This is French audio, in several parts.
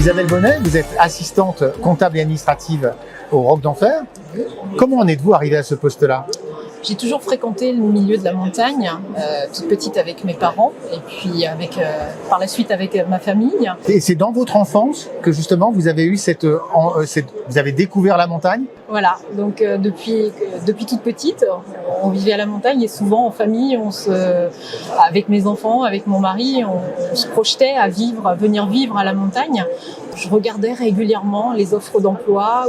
Isabelle Bonnet, vous êtes assistante comptable et administrative au Roc d'Enfer. Comment en êtes-vous arrivée à ce poste-là? J'ai toujours fréquenté le milieu de la montagne, toute petite avec mes parents et puis par la suite avec ma famille. Et c'est dans votre enfance que justement vous avez eu vous avez découvert la montagne? Voilà, donc depuis toute petite, on vivait à la montagne et souvent en famille, avec mes enfants, avec mon mari, on se projetait à venir vivre à la montagne. Je regardais régulièrement les offres d'emploi,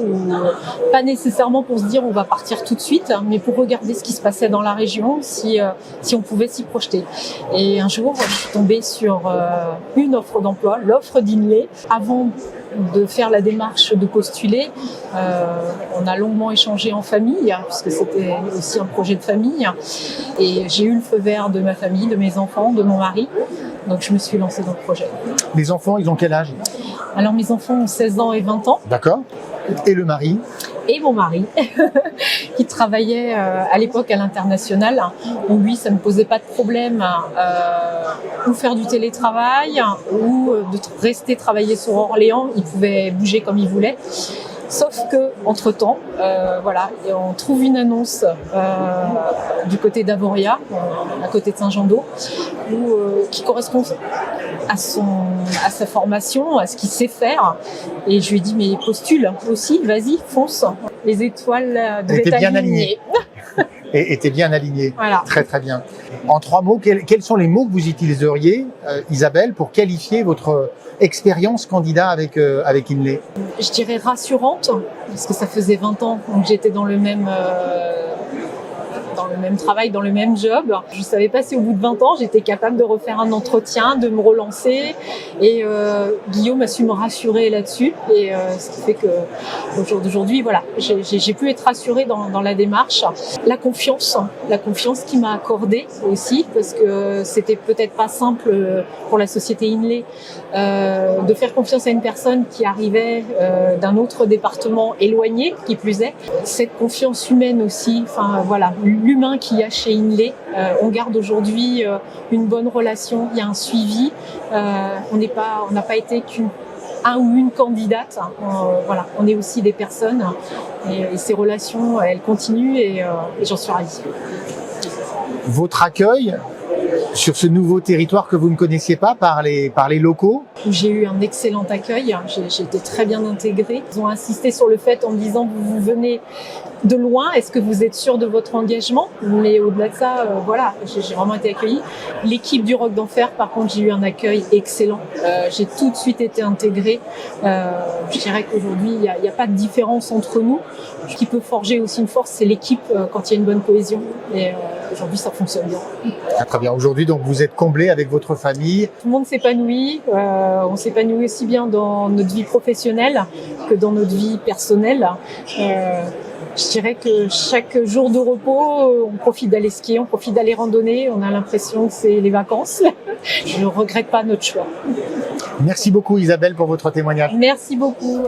pas nécessairement pour se dire on va partir tout de suite, mais pour regarder ce qui se passait dans la région, si on pouvait s'y projeter. Et un jour, je suis tombée sur une offre d'emploi, l'offre d'Inlay. Avant de faire la démarche de postuler, on a longuement échangé en famille, puisque c'était aussi un projet de famille. Et j'ai eu le feu vert de ma famille, de mes enfants, de mon mari. Donc je me suis lancée dans le projet. Les enfants, ils ont quel âge? Alors mes enfants ont 16 ans et 20 ans. D'accord. Et le mari? Et mon mari, qui travaillait à l'époque à l'international. Donc lui, ça ne posait pas de problème ou faire du télétravail ou de rester travailler sur Orléans. Il pouvait bouger comme il voulait. Sauf que, entre-temps, et on trouve une annonce du côté d'Avoria, à côté de Saint-Jean-d'Eau, qui correspond à sa formation, à ce qu'il sait faire. Et je lui ai dit, mais postule aussi, vas-y, fonce. Les étoiles devaient être bien alignées. Et était bien aligné. Voilà. Très très bien. En 3 mots, quels sont les mots que vous utiliseriez, Isabelle, pour qualifier votre expérience candidat avec Inlay? Je dirais rassurante, parce que ça faisait 20 ans que j'étais dans le même travail, dans le même job. Je ne savais pas si au bout de 20 ans, j'étais capable de refaire un entretien, de me relancer. Et Guillaume a su me rassurer là-dessus. Et ce qui fait qu'au jour d'aujourd'hui, voilà, j'ai pu être rassurée dans la démarche. La confiance qu'il m'a accordée aussi, parce que c'était peut-être pas simple pour la société Inlay de faire confiance à une personne qui arrivait d'un autre département éloigné, qui plus est. Cette confiance humaine aussi, l'humain qu'il y a chez Inlay. On garde aujourd'hui une bonne relation, il y a un suivi. On n'a pas été qu'un ou une candidate. On est aussi des personnes et ces relations, elles continuent et j'en suis ravie. Votre accueil sur ce nouveau territoire que vous ne connaissiez pas par les locaux? J'ai eu un excellent accueil, j'ai été très bien intégrée. Ils ont insisté sur le fait en me disant vous venez de loin, est-ce que vous êtes sûr de votre engagement? Mais au-delà de ça, j'ai vraiment été accueillie. L'équipe du Roc d'Enfer, par contre, j'ai eu un accueil excellent. J'ai tout de suite été intégrée. Je dirais qu'aujourd'hui, il n'y a pas de différence entre nous. Ce qui peut forger aussi une force, c'est l'équipe quand il y a une bonne cohésion. Et aujourd'hui, ça fonctionne bien. Ah, très bien. Aujourd'hui, donc, vous êtes comblé avec votre famille. Tout le monde s'épanouit. On s'épanouit aussi bien dans notre vie professionnelle que dans notre vie personnelle. Je dirais que chaque jour de repos, on profite d'aller skier, on profite d'aller randonner. On a l'impression que c'est les vacances. Je ne regrette pas notre choix. Merci beaucoup Isabelle pour votre témoignage. Merci beaucoup.